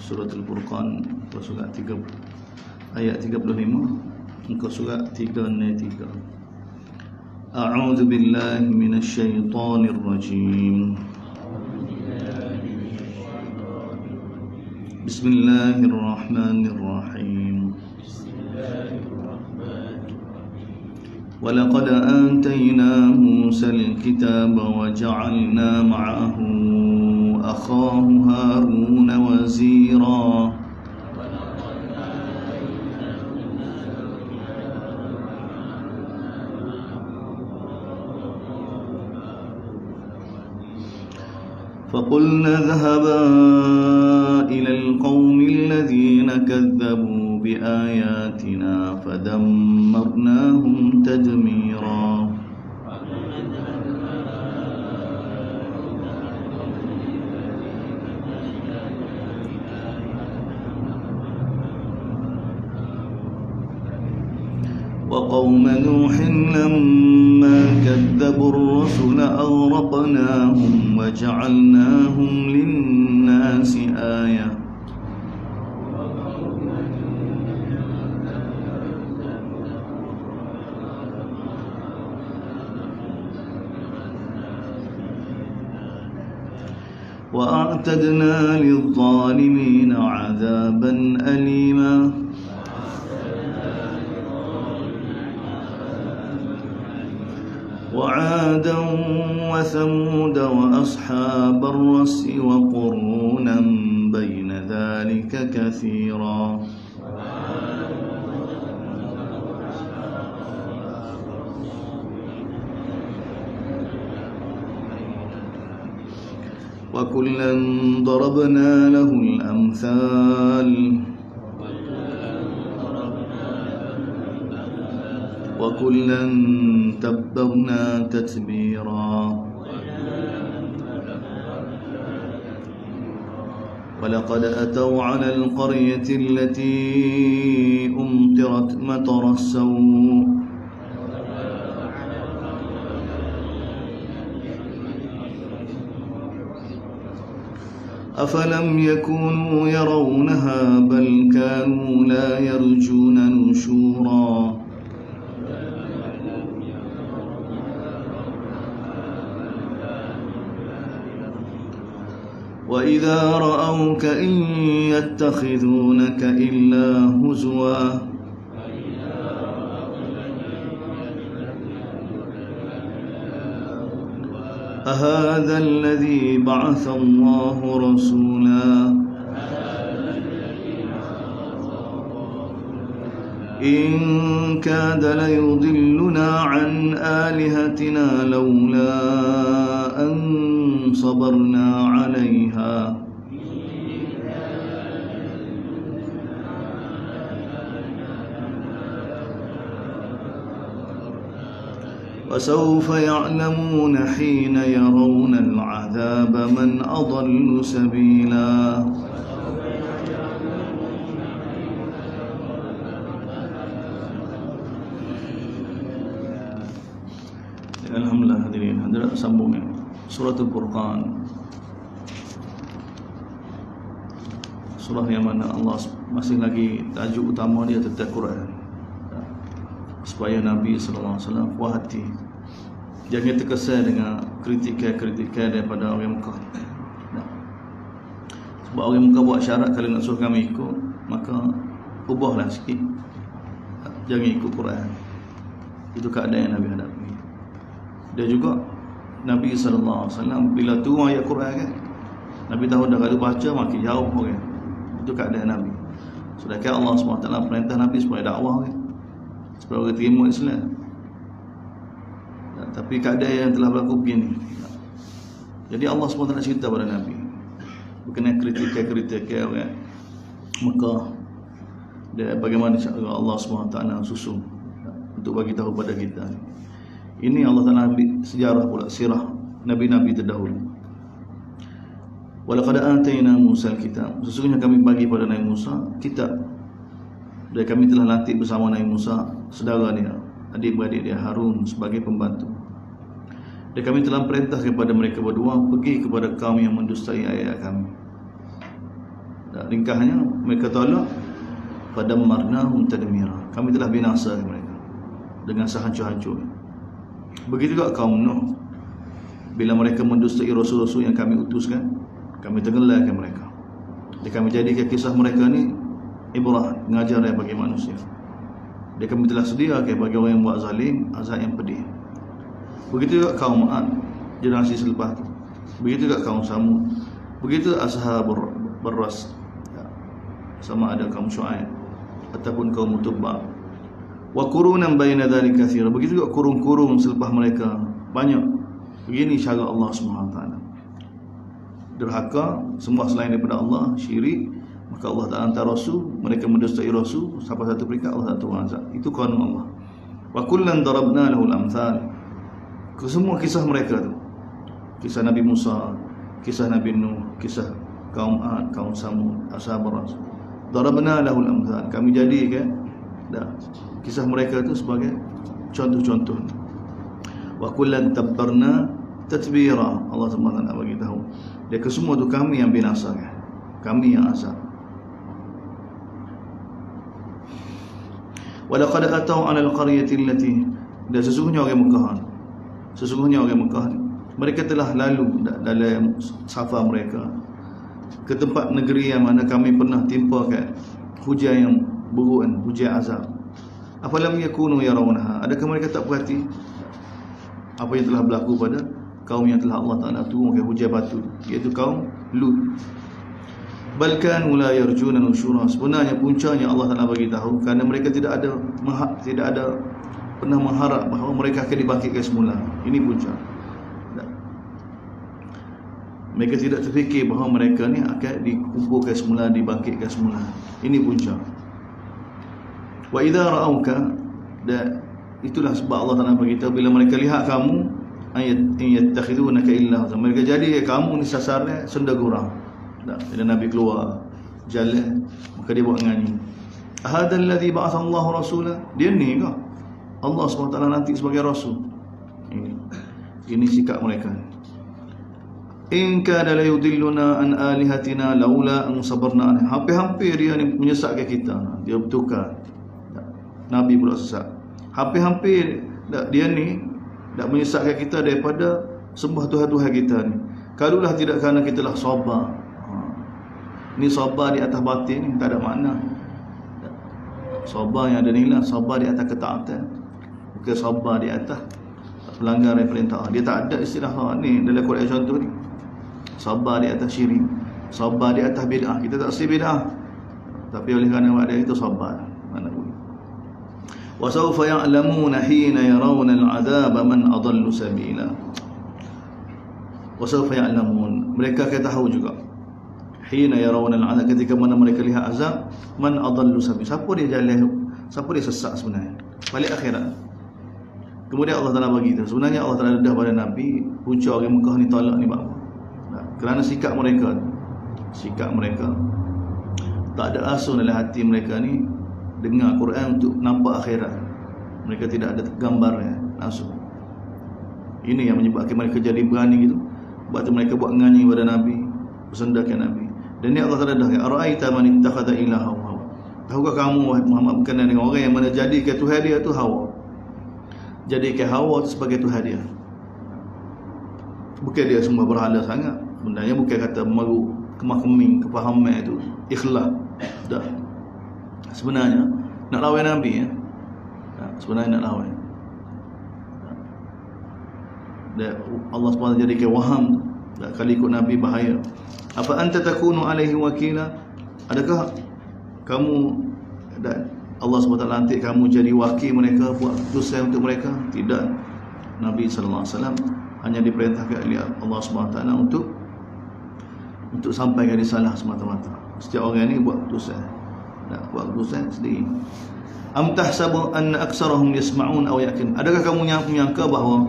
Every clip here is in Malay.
Surat Al-Furqan, muka surat 30 ayat 35, muka surat 303. A'udzu billahi minasy syaithanir rajim. Bismillahirrahmanirrahim. وَلَقَدْ آتَيْنَا مُوسَى الْكِتَابَ وَجَعَلْنَا مَعَهُ أَخَاهُ هَارُونَ وَزِيرًا فَقُلْنَا اذْهَبَا إِلَى الْقَوْمِ الَّذِينَ كَذَّبُوا بِآيَاتِنَا فَدَمَّرْنَاهُمْ تَدْمِيرًا. وَقَوْمَ نُوحٍ لَمَّا كَذَّبُوا الرُّسُلَ أَغْرَقْنَاهُمْ وَجَعَلْنَاهُمْ لِلنَّاسِ آيَةً. وَأَعْتَدْنَا لِلظَّالِمِينَ عَذَابًا أَلِيمًا. وَعَادًا وَثَمُودَ وَأَصْحَابَ الرَّسِّ وَقُرُونًا بَيْنَ ذَلِكَ كَثِيرًا. وَكُلًّا ضَرَبْنَا لَهُ الْأَمْثَالَ وَكُلًّا تَبَّرْنَا تَتْبِيرًا. وَلَقَدْ أَتَوْا عَلَى الْقَرْيَةِ الَّتِي أُمْطِرَتْ مَطَرَ السَّوْءِ أَفَلَمْ يَكُونُوا يَرَوْنَهَا بَلْ كَانُوا لَا يَرْجُونَ نُشُورًا. وَإِذَا رَأَوْكَ إِن يَتَّخِذُونَكَ إِلَّا هُزُوًا أَهَذَا الَّذِي بَعَثَ اللَّهُ رَسُولًا إِن كَادَ لَيُضِلُّنَا عَنْ آلِهَتِنَا لَوْلَا أَن صَبَرْنَا عَلَيْهَا وَسَوْفَ يَعْلَمُونَ حِينَ يَرَوْنَ الْعَذَابَ مَنْ أَضَلُّ سَبِيلًا. Alhamdulillah hadirin hadirat, sambung Surah Al-Furqan, surah yang mana Allah masih lagi tajuk utama dia tentang Quran, supaya Nabi SAW puas hati, jangan terkesan dengan kritikan daripada orang Mekah. Sebab orang Mekah buat syarat, kalau nak suruh kami ikut, maka ubahlah sikit, jangan ikut Quran. Itu keadaan yang Nabi hadapi. Dan juga Nabi SAW bila turun ayat Quran kan, Nabi tahu dah kalau baca makin jauh kan. Itu keadaan Nabi. Sedangkan Allah SWT perintah Nabi supaya dakwah kan, supaya orang terima Islam. Tapi keadaan yang telah berlaku begini. Jadi Allah SWT cerita pada Nabi berkenaan kritikan orang Mekah, dan bagaimana cara Allah SWT susun untuk bagi tahu pada kita. Ini Allah Ta'ala ambil sejarah pula, sirah Nabi-Nabi terdahulu. وَلَقَدْ آتَيْنَا مُوسَى الْكِتَابَ, sesungguhnya kami bagi pada Nabi Musa kitab, dan kami telah latih bersama Nabi Musa saudara dia, adik-beradik dia Harun sebagai pembantu. Dan kami telah perintah kepada mereka berdua pergi kepada kaum yang mendustai ayat kami. Ringkasnya mereka tolak, fadammarnahum tadmira. Kami telah binasa mereka dengan sehancur-hancurnya. Begitu juga kaum Nuh. Bila mereka mendustai rasul-rasul yang kami utuskan, kami tenggelamkan mereka. Jadi kami jadikan kisah mereka ni ibrah, mengajar bagi manusia. Dia kami telah sediakan bagi orang yang buat zalim azab yang pedih. Begitu juga kaum Ad, generasi selepas tu. Begitu juga kaum Samud. Begitu ashabur Barras, sama ada kaum Syuaib ataupun kaum Tubba. Wa qurunan baina dzalika katsira. Begitu juga kurung-kurung selepas mereka banyak. Begini cara Allah Subhanahu wa taala. Derhaka semua selain daripada Allah, syirik, maka Allah Taala hantar rasul, mereka mendustai rasul, sampai satu peringkat Allah tak turun azab. Itu qanun Allah. Wa kullan darabna lahul amsal. Semua kisah mereka tu. Kisah Nabi Musa, kisah Nabi Nuh, kisah kaum Ad, kaum Samud, ashabur rasul. Darabna lahul amsal. Kami jadikan kisah mereka tu sebagai contoh-contoh. Wa kullan tabbarna tatbira. Allah Subhanahu wa taala bagi tahu dia kesemua tu kami yang binasakan, kami yang azab. Wa laqad atau 'ala al-qaryati allati, dan sesungguhnya orang Mekah mereka telah lalu dalam safar mereka ke tempat negeri yang mana kami pernah timpakan hujan yang buruk, hujan azab. Afalam yakunu yarawnaha, adakah mereka tak perhati apa yang telah berlaku pada kaum yang telah Allah Ta'ala turunkan hujan batu, iaitu kaum Lut. Bal kanu la yarjuna nusyura. Sebenarnya puncanya Allah Ta'ala bagi tahu kerana mereka tidak ada pernah mengharap bahawa mereka akan dibangkitkan semula. Ini punca. Mereka tidak terfikir bahawa mereka ni akan dikumpulkan semula, dibangkitkan semula. Ini punca. Wa idza ra'auka, dan itulah sebab Allah Ta'ala beritahu bila mereka lihat kamu, ayat yattakhidunaka illa huzwa, mereka jadi kamu ni sasaran senda gurau. Bila Nabi keluar jalan, maka dia buat nganyi, ahadal ladzi ba'atha Allahu rasula, dia ni ke Allah SWT nanti sebagai rasul. Ini sikap mereka. In kana la yudilluna an alihatina laula an sabarna. Hampir-hampir dia ni menyesatkan kita, dia bertukar. Nabi pula sesat. Hampir-hampir dia ni tak menyesatkan kita daripada sembah Tuhan-Tuhan kita ni. Kalaulah tidak kerana kita lah sabar. Ni sabar di atas batin ni tak ada makna. Sabar yang ada nilai, sabar di atas ketaatan, bukan sabar di atas pelanggaran perintah. Dia tak ada istilah ni dalam Quran contoh ni. Sabar di atas syirik, sabar di atas bid'ah. Kita tak mesti bid'ah, tapi oleh kerana ada itu sabar. Mana boleh. Wa sawfa ya'lamuna hina yarawna al'adzaba man adallu sabila. Wa sawfa ya'lamun, mereka akan tahu juga hina yarawna al'adzab, ketika mana mereka lihat azab, man adallu sabila, siapa dia jalan, siapa dia sesat sebenarnya balik akhirat. Kemudian Allah Ta'ala bagi tahu sebenarnya Allah Ta'ala dah pada Nabi punca orang Mekah ni tolak ni apa? Kerana sikap mereka tak ada asuh dalam hati mereka ni dengar Quran untuk nampak akhirat. Mereka tidak ada gambarnya langsung. Ini yang menyebabkan mereka jadi berani gitu. Sebab tu mereka buat nganyi pada Nabi, bersendakan Nabi. Dan ni Allah Ta'ala dah, ara'aita man ittakhadha ilaha hawa. Tahukah kamu wahai Muhammad berkenaan dengan orang yang mana jadikan Tuhan dia tu hawa. Jadikan hawa tu sebagai Tuhan dia. Bukan dia semua berhala sangat. Sebenarnya bukan kata meru kemah-keming kefahaman itu ikhlas dah. Sebenarnya nak lawan Nabi ya. Sebenarnya nak lawan. Dan Allah SWT jadikan waham tu. Kali ikut Nabi bahaya. Apa anta takunu alaihi wakila? Adakah kamu dan Allah SWT lantik kamu jadi wakil mereka, buat keputusan untuk mereka? Tidak. Nabi SAW hanya diperintahkan oleh Allah SWT untuk sampaikan risalah semata-mata. Setiap orang ni buat keputusan, buat keputusan sendiri. Am tahsabu anna aktsarahum yasma'un aw yaqin? Adakah kamu menyangka bahawa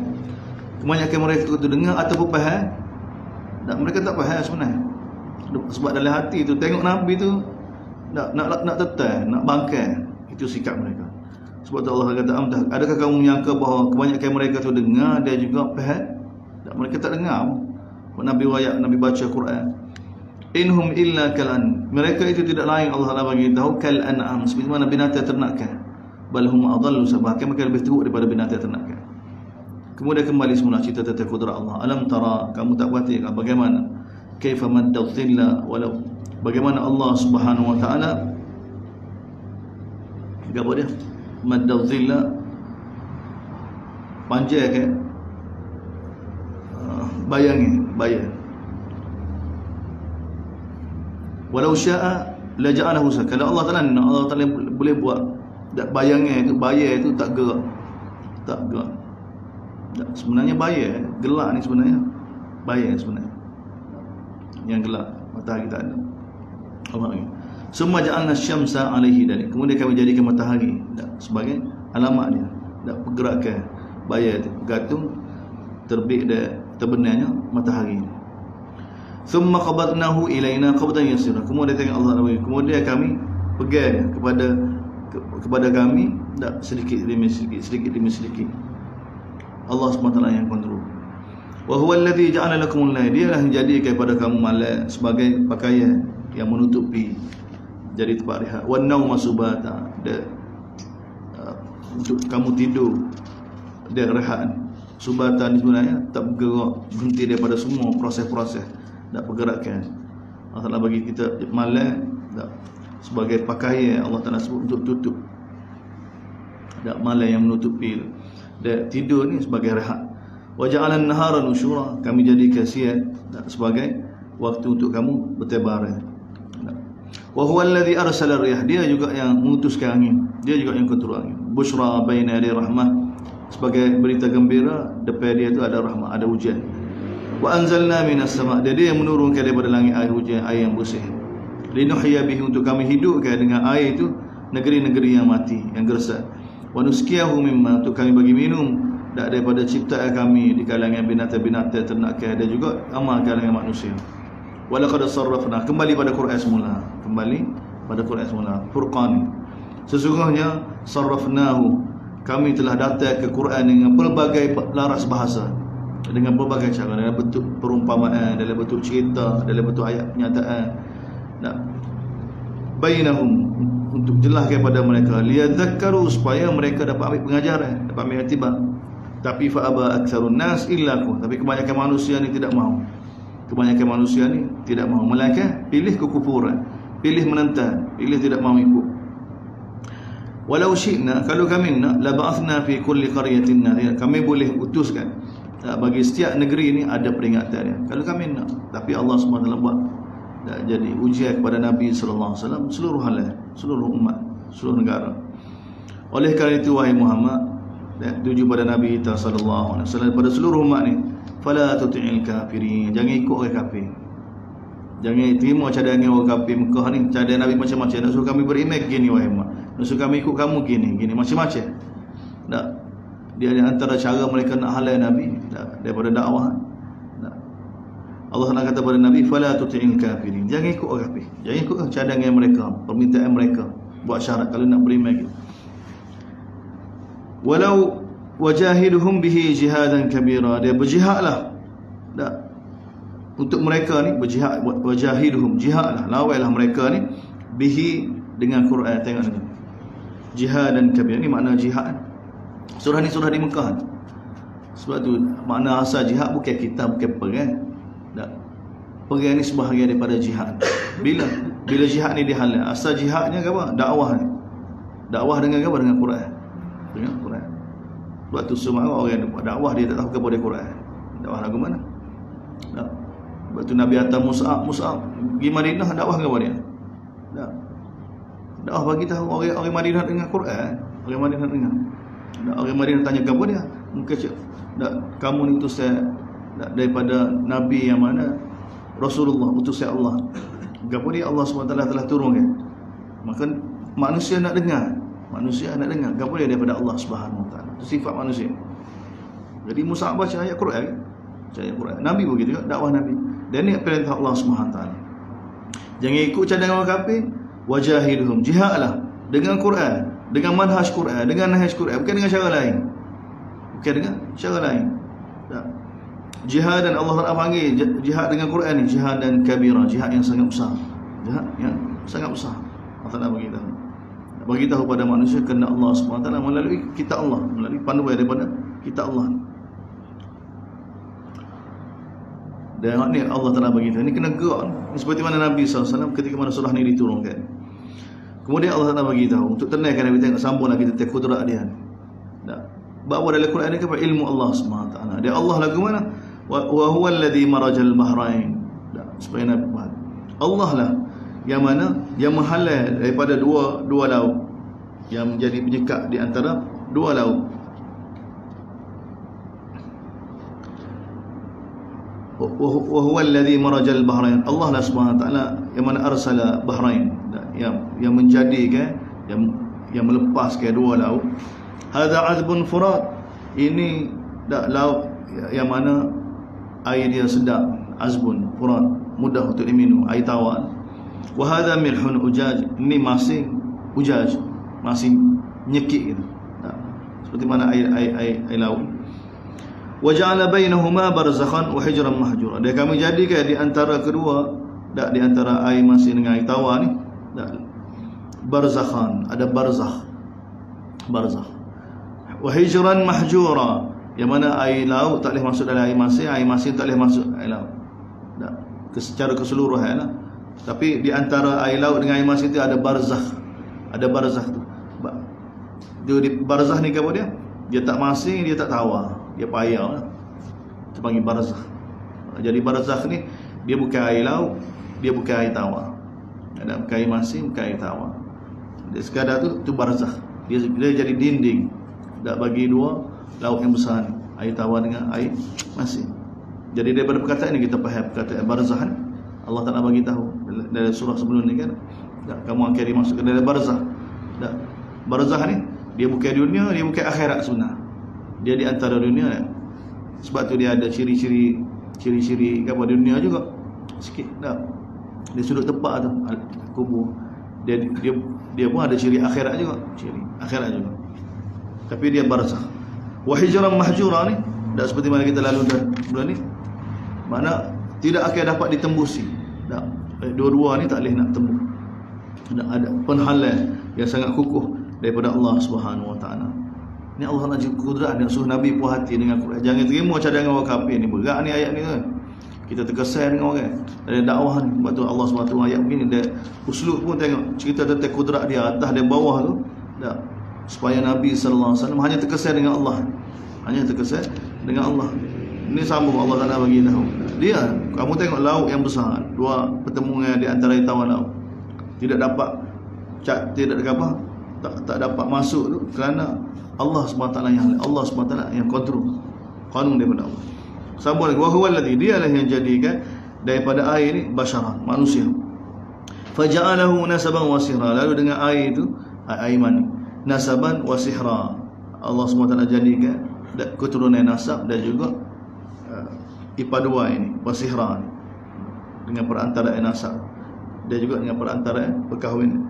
kebanyakan mereka itu dengar ataupun faham? Mereka tak faham sebenarnya. Sebab dalam hati tu tengok Nabi tu nak tetar, nak bangkai. Itu sikap mereka. Sebab tu Allah kata, adakah kamu menyangka bahawa kebanyakan mereka tu dengar dan juga faham? Mereka tak dengar. Nabi wayak, Nabi baca Quran. Inhum illa kalan, Mereka itu tidak lain Allah Taala bagi tahu kal an'am, seperti mana binatang ternakan. Bal hum adallu sabah, mereka lebih teruk daripada binatang ternakan. Kemudian kembali semula cerita tentang kudrat Allah. Alam tara, kamu tak perhati bagaimana kaifa madda dhilla, walau bagaimana Allah Subhanahu wa taala apa dia? Madda dhilla, panjang ke? Bayang. Walau syaa la ja'alahu sak. Kalau Allah Taala boleh buat bayangnya itu, bayar itu tak gerak. Sebenarnya bayar, gelap ni sebenarnya. Bayar sebenarnya. Yang gelap, matahari tak ada. Allah ini. Summa ja'alna syamsa 'alaihi dalik. Kemudian kami jadikan matahari sebagai alamat dia. Pergerakan bayar itu, gantung terbit dan terbenamnya matahari. Thumma qabadnahu ilaina qabdan yasira. Kemudian tengok Allah Taala, kemudian kami pegang kepada kami sedikit demi sedikit. Allah SWT yang kontrol. Wa huwa alladhi ja'ala lakumul layla, dialah yang jadikan kepada kamu malam sebagai pakaian yang menutupi jadi tempat rehat. Wan nauma subata, untuk kamu tidur dan rehat. Subata ni sebenarnya tak bergerak, berhenti daripada semua proses-proses, tak pergerakan. Allah Taala bagi kita malam sebagai pakaian, Allah Taala sebut untuk tutup. Tak malam yang menutupi, dan tidur ni sebagai rehat. Wa ja'alan nahara nusyura, kami jadikan siang sebagai waktu untuk kamu bertebaran. Wa huwa alladhi arsala ar-riyah, dia juga yang mengutuskan angin, dia juga yang kontrol angin. Busyra baina yaday rahmah, sebagai berita gembira, depan dia tu ada rahmat, ada hujan. Wa anzalna minas sama', dia yang menurunkan daripada langit air hujan, air yang bersih. Linuhya bihi, untuk kami hidupkan dengan air itu negeri-negeri yang mati, yang gersat. Wa nusqiyahu mimma, untuk kami bagi minum daripada ciptaan kami di kalangan binatang-binatang ternakan dan juga amal kalangan manusia. Wa laqad sarrafna, kembali pada Quran semula, Furqan. Sesungguhnya sarrafnahu, kami telah datang ke Quran dengan pelbagai laras bahasa, dengan pelbagai cara, dalam bentuk perumpamaan, dalam bentuk cerita, dalam bentuk ayat penyataan. Bainahum, untuk jelaskan kepada mereka, liyadzakkaru, supaya mereka dapat ambil pengajaran, dapat ambil iktibar. Tapi fa aba aktsarun nas illa kun, tapi kebanyakan manusia ni tidak mahu. Melainkan pilih kekufuran, pilih menentang, pilih tidak mahu ikut. Walau syi'na, kalau kami nak, la ba'athna fi kulli qaryatin nadhir, kami boleh utuskan bagi setiap negeri ini ada peringatannya kalau kami nak. Tapi Allah SWT buat jadi ujian kepada Nabi sallallahu alaihi wasallam, seluruh hal, seluruh umat, seluruh negara. Oleh kerana itu wahai Muhammad, tuju pada Nabi kita sallallahu alaihi wasallam, pada seluruh umat ni, fala tuti'il kafirin, jangan ikut orang kafir. Jangan terima cadangan orang kafir Mekah ni, cadangan Nabi macam-macam. Nak suruh kami beriman gini wahai Muhammad, nak suruh kami ikut kamu gini macam-macam. Tak, dia antara cara mereka nak halau Nabi daripada dakwah. Allah nak kata pada Nabi, fala tuti'il kafirin, jangan ikut orang kafir, jangan ikut cadangan mereka, permintaan mereka, buat syarat kalau nak beriman gitu. Walau wajahiduhum bihi jihadan kabira, dia berjihadlah untuk mereka ni, berjihad, wajahiduhum, jihadlah, lawailah mereka ni bihi, dengan Quran. Tengok ni, jihadan kabira ni makna jihad. Surah ni surah di Mekah. Sebab tu makna asal jihad bukan kita, bukan perang. Perang ni sebahagian daripada jihad. Bila jihad ni dihalal, asal jihadnya apa? Dakwah ni. Dakwah dengan apa? Dengan Quran. Dengan Quran. Sebab tu semua orang yang buat dakwah dia tak tahu kepada Quran. Dakwah lagu mana? Sebab tu Nabi hantar Mus'ab pergi Madinah, dakwah kepada dia. Dakwah bagi tahu orang Madinah dengan Quran. Orang Madinah dengar. Orang Madinah tanya kepada dia, mungkin kamu ni utus saya daripada Nabi yang mana? Rasulullah, utus saya Allah. Kepada dia Allah SWT telah turunkan. Maka manusia nak dengar, kepada dia daripada Allah Subhanahu Wa Taala. Itu sifat manusia. Jadi Musa baca ayat Quran, Nabi begitu juga, dakwah Nabi. Dan ini perintah Allah Subhanahu Wa Taala. Jangan ikut cadangan orang kafir. Wajahiduhum, jihadlah dengan Quran, dengan manhaj Quran, dengan nahaj Quran, bukan dengan cara lain. Jihad, dan Allah Taala panggil jihad dengan Quran ni jihad dan kabira, jihad yang sangat besar. Jahat yang sangat besar. Allah Ta'ala bagi tahu pada manusia kehendak Allah SWT melalui kitab Allah, melalui panduan daripada kitab Allah. Dan ni Allah Ta'ala bagi tahu, ni kena gerak ni. Seperti mana Nabi SAW ketika mana surah ni diturunkan, kemudian Allah Ta'ala bagi tahu untuk tenangkan Nabi, tengok sambung lagi tentang kudrat dia. Bahawa dalam Quran ni kepada ilmu Allah SWT. Dia Allah lagu mana? Wa huwa alladhi marajal bahrain. Supaya Nabi faham, Allah lah yang mana yang menghalal daripada dua laut, yang menjadi penyekat di antara dua laut. Wa huwa alladhi marajal bahrain. Allah lah Subhanahu wa taala yang mana arsala bahrain, yang menjadikan, yang melepaskan dua laut. Hadza azbun furat. Ini laut yang mana air dia sedap, azbun furat, mudah untuk diminum, air tawar. Wa hadza milhun ujaj. Ini masing ujaj, masing nyekik gitu. Seperti mana air laut. Wa ja'ala bainahuma barzakhan wa hijran mahjura. Dia kami jadikan di antara kedua, di antara air masing dengan air tawar ni, barzakhan, ada barzakh. Wa hijran mahjura, yang mana air laut tak boleh masuk dalam air masing tak boleh masuk air laut. Secara keseluruhan lah. Tapi di antara air laut dengan air masing tu ada barzakh. Ada barzakh tu. Di barzakh ni apa dia? Dia tak masing, dia tak tawar, dia payah lah. Itu panggil barzakh. Jadi barzakh ni dia bukan air laut, dia bukan air tawar. Ada bukan air masing, bukan air tawar. Dia sekadar tu barzakh. Dia jadi dinding tak bagi dua laut yang besar ni, air tawar dengan air masing. Jadi daripada perkataan ini kita faham perkataan barzakh ni, Allah Ta'ala bagi tahu dari surah sebelum ni kan, kamu akan dimasukkan dalam barzakh. Barzakh ni dia bukan dunia, dia bukan akhirat sebenar. Dia di antara dunia. Sebab tu dia ada ciri-ciri apa dunia juga sikit dah. Di sudut tempat tu kubur. Dia pun ada ciri akhirat juga, ciri akhirat juga. Tapi dia barzakh. Wa hijran mahjura ni dah seperti mana kita lalu bulan ni. Mana tidak akan dapat ditembusi. Dah dua-dua ni tak boleh nak tembus. Ada penghalang yang sangat kukuh daripada Allah Subhanahu wa taala. Ni Allah nak kudrat dia suruh Nabi puas hati dengan Quran. Jangan terima cadangan orang kafir ni. Berat ni ayat ni kan. Kita terkesan dengan orang dari dakwah ni. Sebab tu Allah SWT ayat begini, dia uslub pun tengok cerita tentang kudrat dia atas dan bawah tu. Dah supaya Nabi sallallahu alaihi wasallam hanya terkesan dengan Allah. Hanya terkesan dengan Allah. Ini sambung Allah Taala bagi tahu. Dia, kamu tengok laut yang besar, dua pertemuan di antara tawar laut. Tidak dapat tak dapat masuk tu kerana Allah SWT yang kontrol. Qanun daripada Allah. Sambung lagi, wa huwa alladhi, dialah yang jadikan daripada air ni basyaran, manusia. Faja'alahu nasaban wa sihra. Lalu dengan air itu, air mani, nasaban wa sihra. Allah SWT jadikan keturunan nasab dan juga ipaduan ini, wa sihra, dengan perantaraan nasab dan juga dengan perantaraan perkahwinan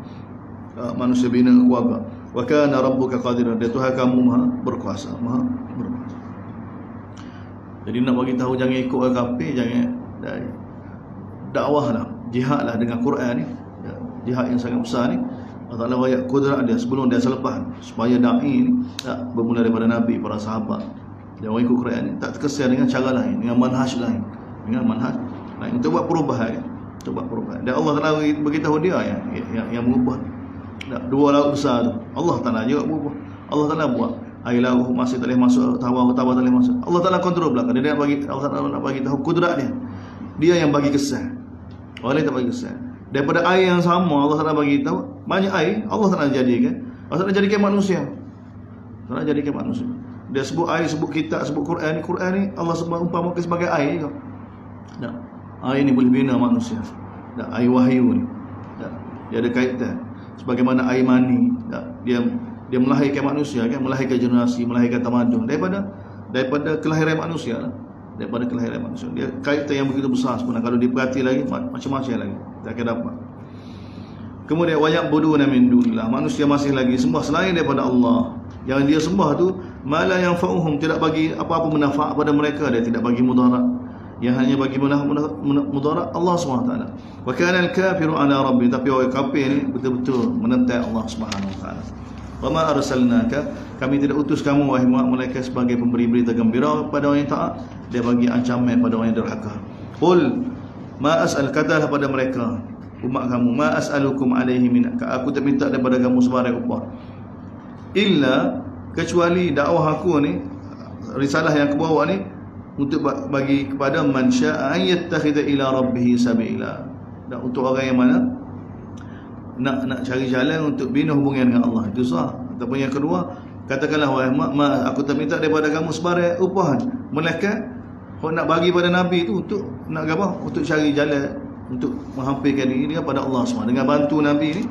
manusia bina keluarga. Wa kana rabbuka qadiran. Dia Tuhan kamu maha berkuasa, maha berkuasa. Jadi nak bagi tahu jangan ikut orang kafir, jangan dakwahlah, jihadlah dengan Quran ni. Jihad yang sangat besar ni. Allah Taala ayat kudrat dia sebelum dia selepas, supaya dai ni tak bermula daripada Nabi, para sahabat. Dia orang ikut Quran ni tak terkesan dengan cara lain, dengan manhaj lain, untuk buat perubahan. Dan Allah Taala beritahu dia yang mengubah dua laut besar tu. Allah Taala juga berubah. Allah Taala buat air laut masih tak boleh masuk, tawar tak boleh masuk. Allah Taala kontrol belakang. Dia Allah Taala nak bagi tahu kudrat dia. Dia yang bagi kesan. Orang lain tak bagi kesan. Daripada air yang sama Allah Taala bagi tahu, banyak air Allah Taala jadikan. Allah Taala jadikan manusia. Allah jadikan manusia. Dia sebut air, sebut kitab, sebut Quran ni Allah sebut umpamakan sebagai air juga. Air ni boleh bina manusia. Air wahyu ni. Dia ada kaitan. Sebagaimana air mani, dia melahirkan manusia kan, melahirkan generasi, melahirkan tamadun daripada kelahiran manusia lah. Daripada kelahiran manusia. Dia kaitan yang begitu besar sebenarnya. Kalau diperhati lagi macam-macam lagi kita akan dapat. Kemudian wayak buduna min dunillah. Manusia masih lagi sembah selain daripada Allah. Yang dia sembah tu mala yang fa'uhum, tidak bagi apa-apa manfaat pada mereka, dia tidak bagi mudarat. yang hanya bagi mudarat Allah SWT. Wa kana al-kafiru ala rabbi, tapi orang kafir ni betul-betul menentang Allah Subhanahu wa taala. Wa ma arsalnaka, kami tidak utus kamu wahai Muhammad melainkan sebagai pemberi berita gembira pada orang yang taat, dia bagi ancaman pada orang yang derhaka. Qul ma as'al, katalah pada mereka umat kamu, ma as'alukum alaihi min, aku tak minta daripada kamu sebarang upah, illa, kecuali dakwah aku ni, risalah yang aku bawa ni untuk bagi kepada man syaa yattakhidha ila rabbih sabila, dan untuk orang yang mana nak cari jalan untuk bina hubungan dengan Allah. Itu sah. Ataupun yang kedua, katakanlah wahai Muhammad, aku tak minta daripada kamu sebarang upahan, melainkan kau nak bagi pada Nabi itu untuk nak apa? Untuk cari jalan untuk menghampirkan diri dia pada Allah SWT. Dengan bantu Nabi ni,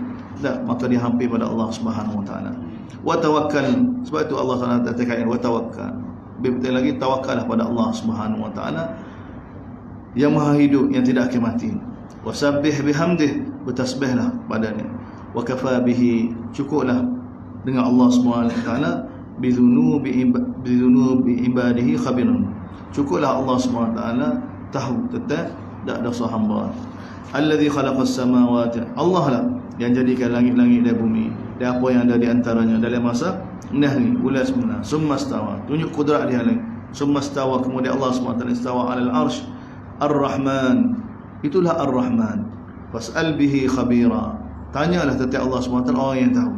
maka dia hampir pada Allah Subhanahu wa taala. Wa tawakkal, sebab itu Allah SWT katakan wa tawakkal. Betul lagi, tawakkallah pada Allah Subhanahu wa taala yang maha hidup, yang tidak akan mati. Wasabbih bihamdih, bertasbihlah padanya. Wa kafa bihi, cukuplah dengan Allah Subhanahu wa taala bidunubi ibadihi khabirun. Cukuplah Allah Subhanahu wa taala tahu tentang dosa hamba. Alladzi khalaqas samawati, Allah lah yang jadikan langit-langit dan bumi dan apa yang ada di antaranya dalam masa ni bulan sebenar. Summa stawa, tunjuk kudrat dia lagi. Summa stawa, kemudian Allah SWT istawa alal arsh. Ar-Rahman, itulah Ar-Rahman. Fas'al bihi khabira, tanyalah tentang Allah SWT orang yang tahu.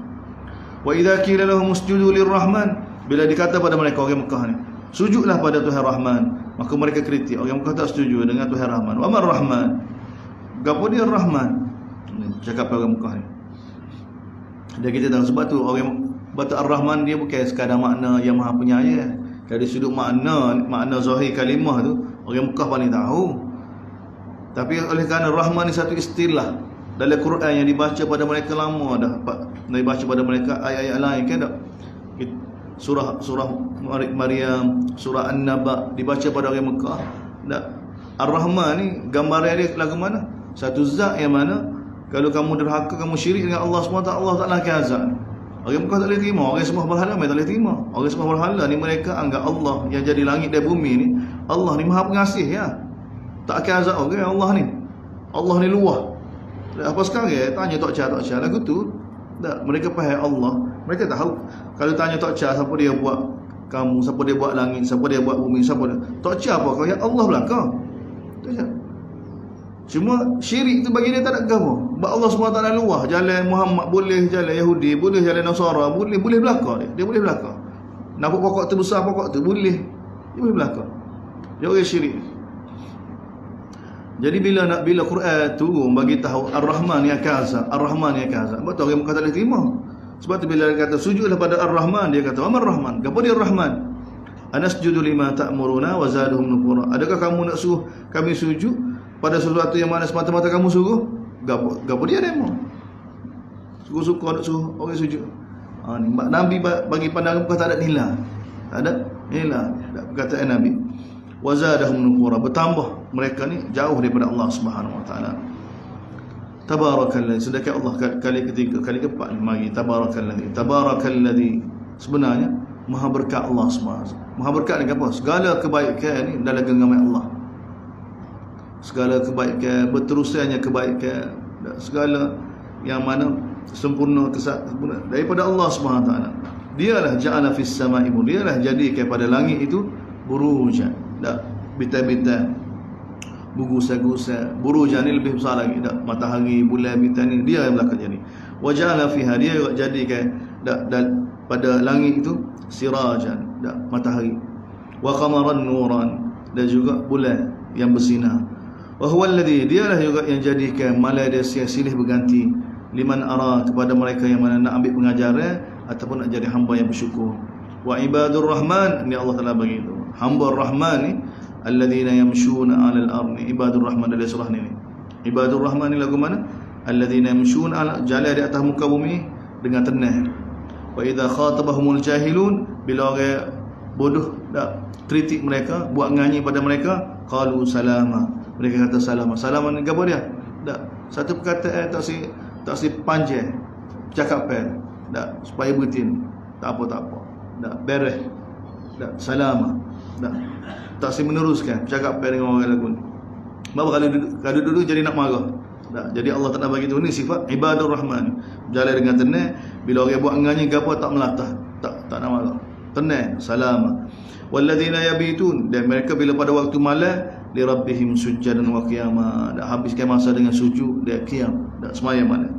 Wa idza qila lahum usjudu lirrahman, bila dikata pada mereka orang Mekah ni, sujudlah pada Tuhan Rahman, maka mereka kritik. Orang Mekah tak setuju dengan Tuhan Rahman. Wa man Rahman, gapo dia Rahman? Cakap orang Mekah ni. Dan kita tahu sebab tu orang batu Ar-Rahman dia bukan sekadar makna yang maha penyayang. Dari sudut makna zahir kalimah tu orang Mekah paling tahu. Tapi oleh kerana Rahman ni satu istilah dalam Quran yang dibaca pada mereka lama dah, dibaca pada mereka ayat-ayat lain kan tak? Surah Maryam, surah An-Naba dibaca pada orang Mekah. Ar-Rahman ni gambaran dia lagu mana? Satu zat yang mana kalau kamu derhaka, kamu syirik dengan Allah SWT, Allah Ta'ala akan azab. Orang Mekah tak boleh terima, orang sembah berhala mereka tak boleh terima. Orang sembah berhala ni mereka anggap Allah yang jadi langit dan bumi ni, Allah ni maha pengasih ya. Tak akan azab orang Allah ni. Allah ni luah. Apa sekarang tanya Tok Cha lagu tu, tak, mereka faham Allah. Mereka tahu. Kalau tanya Tok Cha siapa dia buat kamu, siapa dia buat langit, siapa dia buat bumi, siapa dia. Tok Cha apa kau? Ya Allah belaka. Tok Cha. Cuma syirik tu bagi dia tak ada gapo. Sebab Allah SWT luah, jalan Muhammad boleh, jalan Yahudi boleh, jalan Nasara boleh belaka dia. Dia boleh belaka. Nampak pokok tu besar, pokok tu boleh. Dia boleh belaka. Dia orang syirik. Jadi bila Quran turun bagi tahu Ar-Rahman yang kaza, Ar-Rahman yang kaza, sebab tu orang Mekah tak boleh terima. Sebab tu bila dia kata sujudlah pada Ar-Rahman, dia kata Amar Rahman. Gapo dia Ar-Rahman? Anasjudu lima ta'muruna wa zaduhum nufura. Adakah kamu nak suruh kami sujud pada sesuatu yang mana semata-mata kamu suruh? Gapo dia demo? Suka-suka nak suruh orang sujud. Ni Nabi bagi pandangan bukan tak ada nilai. Tak ada nilai. Perkataan Nabi. Wa zadahum nufura, bertambah mereka ni jauh daripada Allah Subhanahu wa taala. Tabarakalladzi, sedekah Allah kali ketiga, kali keempat ni mari tabarakalladzi. Sebenarnya maha berkat Allah Subhanahu. Maha berkat ni apa? Segala kebaikan ni dalam genggaman Allah. Segala kebaikan, berterusannya kebaikan, segala yang mana sempurna daripada Allah Subhanahu wa taala. Dialah ja'ala fis sama'i, dialah jadikan pada langit itu burujan, bintang-bintang, gugusan-gugusan. Burujan ni lebih besar lagi, matahari, bulan, bintang ni dia yang belakang jadi. Wa ja'ala fiha, dia jadikan pada langit itu sirajan, matahari, wa qamaran nuran, dan juga bulan yang bersinar. Wa huwa alladhi, dialah juga yang jadikan malam dia silih berganti liman ara, kepada mereka yang mana nak ambil pengajaran ataupun nak jadi hamba yang bersyukur. Wa ibadur rahman, ni Allah Taala bagi itu. Hamba Rahman ni alladzina yamshuna 'alal ardi. Ibadur Rahman dalam surah ni. Ibadur Rahman ni lagu mana? Alladzina yamshuna 'ala, jalan di atas muka bumi dengan tenang. Wa idza khatabahumul jahilun, bila orang bodoh kritik mereka, buat nganyi pada mereka, qalu salama, mereka kata salama. Salama ni apa dia? Satu perkataan tak si panjang cakapan, supaya betin, tak apa beres, salama. Tak si meneruskan bercakap dengan orang lagu ni. Bapak kalau duduk jadi nak marah. Jadi Allah tak nak bagi tu ni sifat ibadur rahman. Berjalan dengan tenang, bila orang buat nganyi gapo tak melatah, tak nak marah. Tenang, salam. Walladzina yabitun, dan mereka bila pada waktu malam li rabbihim sujjadan wa qiyama, dah habiskan masa dengan sujud dan qiyam, dah sembahyang mana.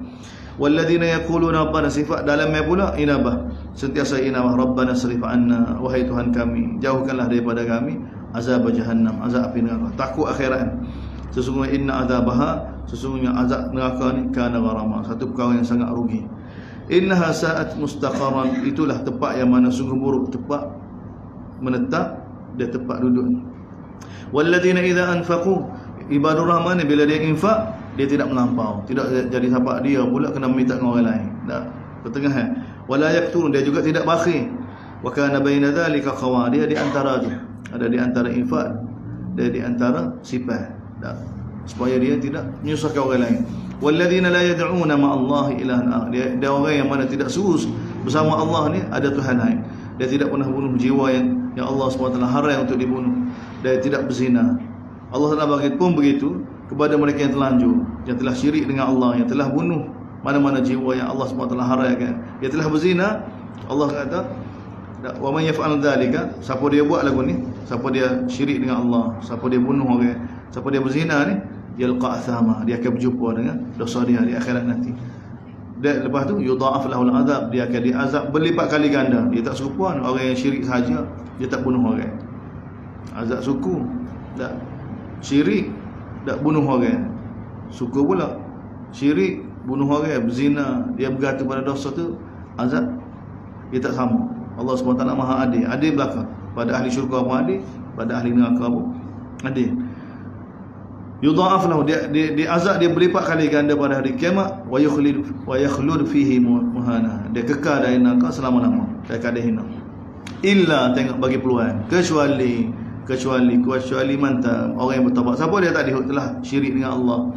Walladzina yaquluna rabbana, sifat dalamnya pula inabah, sentiasa inabah, rabbana sarif anna, wahai Tuhan kami, jauhkanlah daripada kami azab jahannam, azab api neraka. Takut akhirat. Sesungguhnya inna azabaha, sesungguhnya azab neraka ni kana gharama, satu perkara yang sangat rugi. Innaha sa'at mustaqaran, itulah tempat yang mana sungguh buruk, tempat menetap dan tempat duduk. Walladzina idza anfaqu, ibadur rahman bila dia infak, dia tidak melampau, tidak jadi sampai dia pula kena minta dengan orang lain. Tak, pertengahan. Wala yakturun, dia juga tidak bakhil. Wa kana baina dzalika qawa, dia di antara tu. Ada di antara infak, dia di antara sifat. Tak, supaya dia tidak menyusahkan orang lain. Walladzina la yad'una ma'allahi ilahan akhar, dia orang yang mana tidak seru bersama Allah ni ada Tuhan lain. Dia tidak pernah bunuh jiwa yang Allah SWT haram untuk dibunuh. Dia tidak berzina. Allah Taala bagi pun begitu kepada mereka yang terlanjur, yang telah syirik dengan Allah, yang telah bunuh mana-mana jiwa yang Allah SWT haramkan. Dia telah berzina, Allah kata, wa man yaf'al dzalika, siapa dia buat lagu ni, siapa dia syirik dengan Allah, siapa dia bunuh orang, siapa dia berzina ni, yalqa athama, dia akan berjumpa dengan dosa dia di akhirat nanti. Dan lepas tu yudha'af lahul azab, dia akan diazab berlipat kali ganda. Dia tak serupa orang yang syirik saja, dia tak bunuh orang. Azab suku, tak syirik, tak bunuh orang. Suku pula syirik, bunuh orang, berzina, dia bergantung pada dosa tu, azab dia tak sama. Allah SWT Maha adil. Adil belaka. Pada ahli syurga pun adil, pada ahli neraka pun adil. Yudha'af lahu, dia azab dia berlipat kali ganda pada hari kiamat. Wa yakhlud fihi muhana, dia kekal dari neraka selama-lama, dia akan dihina. Illa, tengok bagi peluang, kecuali mantap orang yang bertaubat. Siapa dia tadi telah syirik dengan Allah,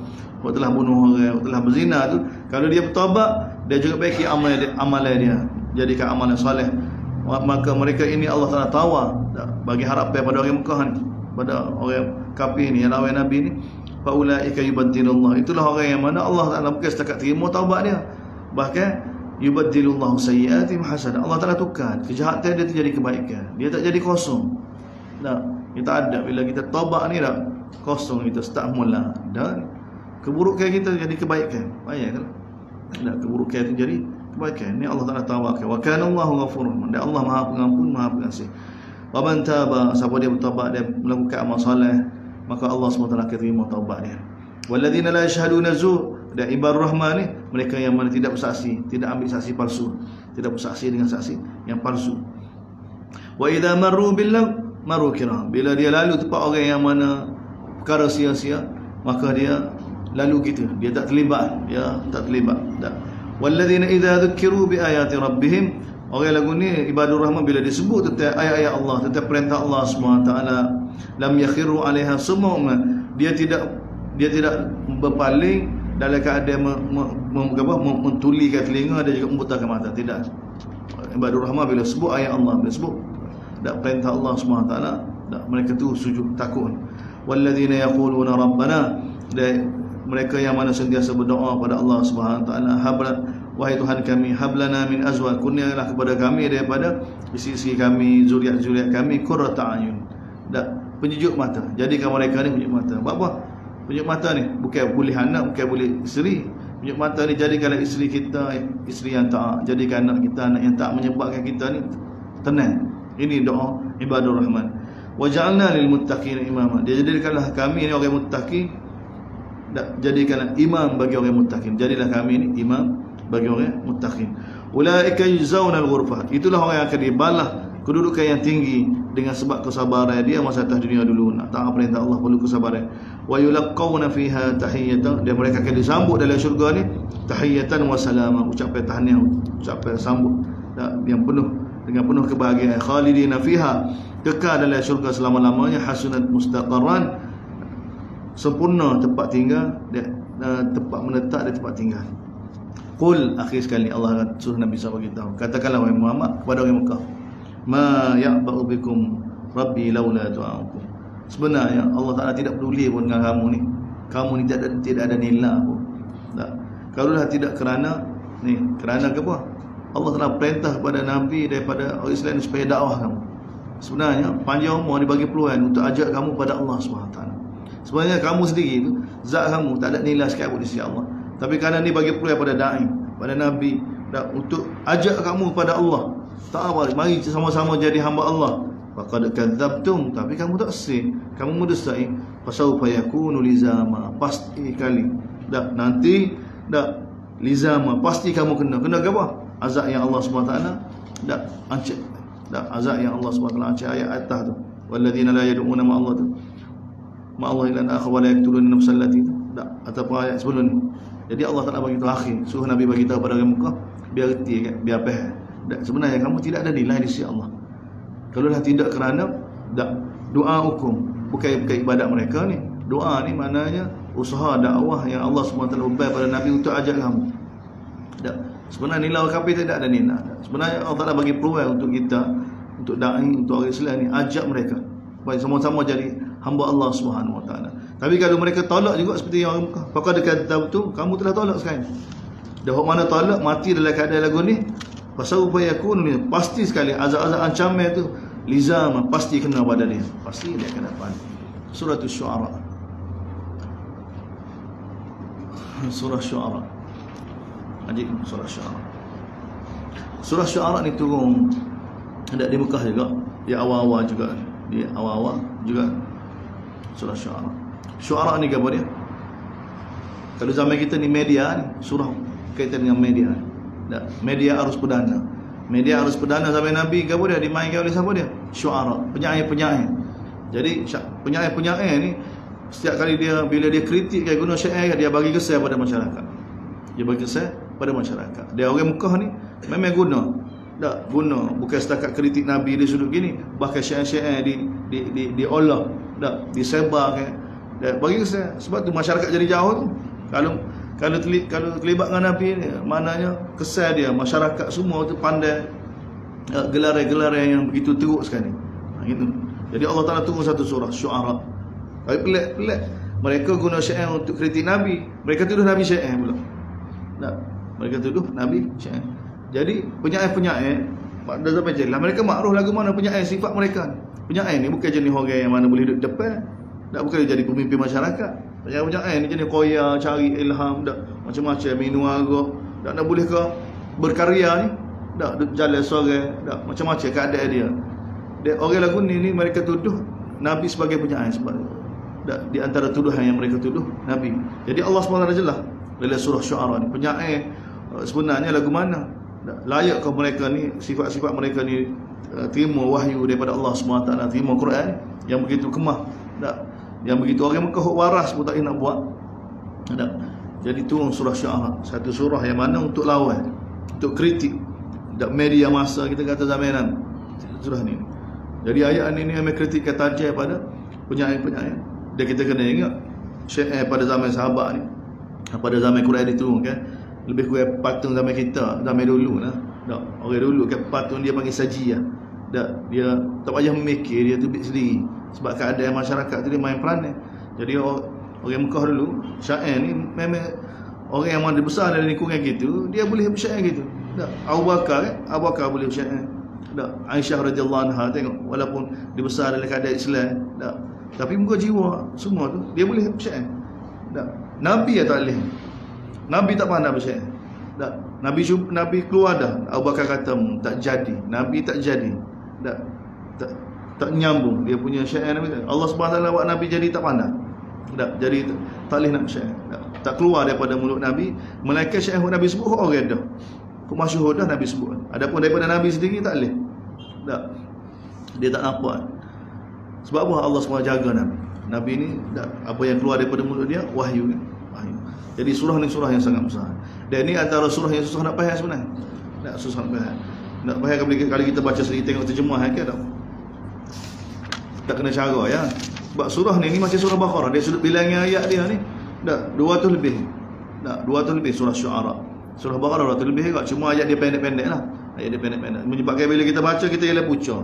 telah bunuh orang, telah berzina tu, kalau dia bertaubat, dia juga baiki amalan dia, jadikan amalan soleh, maka mereka ini Allah Taala tawar bagi harapan pada orang Mekah ni, pada orang kafir ni yang lawan Nabi ni. Faulaika yubaddilullah, itulah orang yang mana Allah Taala bukan setakat terima taubat dia, bahkan yubaddilullahu sayyi'atihim hasanah, Allah Taala tukar kejahatan dia tu jadi kebaikan, dia tak jadi kosong. Tak, kita ada bila kita taubat ni dah kosong, kita start mula dan keburukan kita jadi kebaikan. Baik kan? Tak, keburukan itu jadi kebaikan. Ni Allah Taala tawarkan. Wa kana Allahu ghafurun, dan Allah Maha Pengampun, Maha Pengasih. Wa man taba, siapa dia bertaubat, dia melakukan amal soleh, maka Allah SWT akan terima taubat dia. Walladzina la yashhaduna zur, dan ibadur rahman ni mereka yang mana tidak bersaksi, tidak ambil saksi palsu, tidak bersaksi dengan saksi yang palsu. Wa idza marru bil maru kiram, bila dia lalu tempat orang yang mana perkara sia-sia, maka dia lalu gitu, dia tak terlibat, tak. Walladzina idza dzukiru bi ayati rabbihim, orang lagu ni ibadur rahman bila disebut tentang ayat-ayat Allah, tentang perintah Allah SWT, lam yakhiru 'alaiha summa, dia tidak berpaling dalam keadaan mentulikan telinga dan juga membutakan mata, tidak. Ibadur rahman bila sebut ayat Allah, bila sebut dak perintah Allah SWT, dak mereka tu sujud takut. Walladzina yaquluna rabbana, dan mereka yang mana sentiasa berdoa pada Allah SWT, habla, wahai Tuhan kami, hablana min azwaj, kurnialah kepada kami daripada isteri kami, zuriat-zuriat kami, qurrata ayun, dak penyejuk mata, jadikan mereka ni penyejuk mata. Apa penyejuk mata ni? Bukan boleh anak, bukan boleh isteri. Penyejuk mata ni jadikanlah isteri kita isteri yang taat, jadikan anak kita anak yang taat, menyebabkan kita ni tenang. Ini doa ibadur rahman. Wa ja'alna lil muttaqina imama, dia jadikanlah kami ni orang muttaqin, jadikanlah imam bagi orang muttaqin, jadilah kami ni imam bagi orang muttaqin. Ulaika yujzauna al-ghurfah, itulah orang yang akan dibalas kedudukan yang tinggi dengan sebab kesabaran dia masa atas dunia dulu, nak taat perintah Allah perlu kesabaran. Wa yulaqawna fiha tahiyatan, dan mereka akan disambut dalam syurga ni tahiyatan wa salama, ucapan tahniah, ucapan sambut yang penuh dengan penuh kebahagiaan. Khalidina fiha, kekal dalam syurga selama-lamanya. Hasunat mustaqarran, sempurna tempat tinggal, tempat menetap dan tempat tinggal. Qul, akhir sekali Allah suruh Nabi SAW beritahu, katakanlah wahai Muhammad kepada orang Mekah, ma ya'ba'u bikum Rabbi laula du'aukum. Sebenarnya Allah Ta'ala tidak peduli pun dengan kamu ni. Kamu ni tidak ada nilai pun. Tak. Kalau dah tidak kerana ke apa? Allah telah perintah kepada Nabi daripada orang Islam supaya dakwah kamu. Sebenarnya panjang umur dibagi peluang untuk ajak kamu pada Allah SWT. Sebenarnya kamu sendiri tu, zat kamu tak ada nilai sikit pun di sisi Allah. Tapi kerana ni bagi peluang pada da'i, pada Nabi, untuk ajak kamu pada Allah. Tak apa, mari sama-sama jadi hamba Allah. Faqad kadzabtum, tapi kamu tak sih, kamu mudastai. Fasawfa yakunu lizama, pasti kali. Nanti lizama, pasti kamu kena apa? Azab yang Allah SWT ancik. Azab yang Allah SWT ancik ayat atas tu. Walladzina la yad'una ma Allah tu. Ma Allah illa akhar wa la yaqtuluna nafsal lati. Ataupun ayat sebelum ni. Jadi Allah Taala bagi tahu akhir, suruh Nabi bagi tahu pada orang Mekah biar reti kan, biar faham. Sebenarnya kamu tidak ada nilai di sisi Allah. Kalau dah tidak kerana doa hukum, bukan ibadat mereka ni. Doa ni maknanya usaha dakwah yang Allah SWT ubah pada Nabi untuk ajak kamu. Sebenarnya nilai orang kafir tidak ada nilai. Sebenarnya Allah Ta'ala bagi peluang untuk kita, untuk da'i, untuk orang Islam ni, ajak mereka baik sama-sama jadi hamba Allah SWT. Tapi kalau mereka tolak juga seperti yang orang Mekah, faqad kadzabtum, kamu telah tolak sekarang. Dah mana tolak, mati dalam keadaan lagu ni, fasawfa yakun, pasti sekali azab-azab ancaman tu lizama, pasti kena pada dia, pasti dia akan dapat. Surah Asy-Syu'ara. Surah Asy-Syu'ara. Ajib surah Asy-Syu'ara. Surah Asy-Syu'ara ni turun ada di Mekah juga, di awal-awal juga, surah Asy-Syu'ara. Syu'ara ni apa dia? Kalau zaman kita ni media ni, surah kaitan dengan media. Media arus perdana. Media arus perdana zaman Nabi apa dia dimainkan oleh siapa dia? Syu'ara, penyair-penyair. Jadi penyair-penyair ni setiap kali bila dia kritik dia guna syair, dia bagi kesan pada masyarakat. Dia bagi kesan pada masyarakat. Dia orang Mekah ni memang guna bukan setakat kritik Nabi di sudut gini, bahkan syair-syair diolah, disebarkan. Bagi kesan, sebab tu masyarakat jadi jauh tu. Kalau terlibat dengan Nabi ni, maknanya kesan dia, masyarakat semua tu pandai gelar-gelar yang begitu teruk sekali. Gitu. Jadi Allah Ta'ala turun satu surah Syu'ara. Tapi pelik. Mereka guna syair untuk kritik Nabi, mereka tuduh Nabi syair pula. Mereka tuduh Nabi syair. Jadi penyair-penyair dah sampai jelas mereka makruh lagu mana penyair, sifat mereka. Penyair ni bukan jenis orang yang mana boleh duduk depan, bukan jadi pemimpin masyarakat. Penyair ni jenis koya, cari ilham, macam-macam, minum arak, nak boleh ke berkarya ni, jalan sore, macam-macam keadaan dia. Orang lagu ni mereka tuduh Nabi sebagai penyair, sebab di antara tuduhan yang mereka tuduh Nabi. Jadi Allah SWT jelas dalam surah Syu'ara ni, penyair sebenarnya lagu mana? Layakkah mereka ni, sifat-sifat mereka ni terima wahyu daripada Allah SWT, terima Quran yang begitu kemah, yang begitu orang Mekah waras pun tak nak buat. Jadi turun surah Syu'ara, satu surah yang mana untuk lawan, untuk kritik media masa kita kata zamanan. Surah ni. Jadi ayat ni memang kritik kata tajam pada penyair-penyair. Dan kita kena ingat syair pada zaman sahabat ni, pada zaman Quran diturunkan, lebih kurang patung zaman kita, zaman dulu lah. Orang dulu kan patung dia panggil sajiah. Dia tak payah memikir, dia tubik sendiri. Sebab keadaan masyarakat tu dia main peranan. Jadi orang Mekah dulu, syair ni memang orang yang mana besar dalam lingkungan gitu, dia boleh bersyair gitu. Abu Bakar boleh bersyair. Aisyah radhiyallahu anha, tengok walaupun dia besar dalam keadaan Islam, tapi muka jiwa semua tu dia boleh bersyair. Nabi tak boleh. Nabi tak pandai bersyair. Nabi keluar dah. Abu Bakar kata tak jadi. Nabi tak jadi. Tak nyambung dia punya syair Nabi. Allah SWT buat Nabi jadi tak pandai. Jadi tak boleh nak bersyair. Tak keluar daripada mulut Nabi. Melainkan syair Nabi sebut orang dah. Masyhur dah Nabi sebut. Adapun daripada Nabi sendiri tak boleh. Dia tak nampak. Sebab apa Allah SWT jaga Nabi. Nabi ni apa yang keluar daripada mulut dia wahyu. Jadi surah ni surah yang sangat besar. Dan ni antara surah yang susah nak faham sebenarnya. Susah nak faham. Nak faham kalau kita baca sedikit tengok terjemah ke tak kena cara ya. Sebab surah ni macam surah Baqarah. Dia sudut bilangnya ayat dia ni 200 lebih. 200 lebih surah Syu'ara. Surah Baqarah 200 lebih juga. Cuma ayat dia pendek-pendek lah. Ayat dia pendek-pendek. Menyebabkan bila kita baca kita ialah pucuk.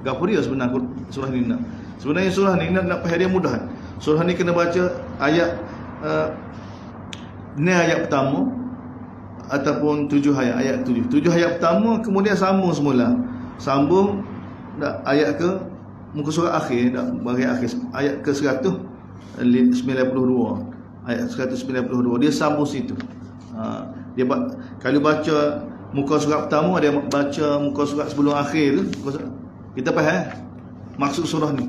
Gapo dia sebenarnya surah ni nak? Sebenarnya surah ni nak faham dia mudah. Surah ni kena baca ayat ni ayat pertama ataupun 7 ayat, ayat 7 ayat pertama, kemudian sambung semula, sambung ayat ke muka surat akhir, bahagian akhir ayat ke 192, ayat 192 dia sambung situ. Dia kalau baca muka surat pertama, dia baca muka surat sebelum akhir tu, kita faham maksud surah ni.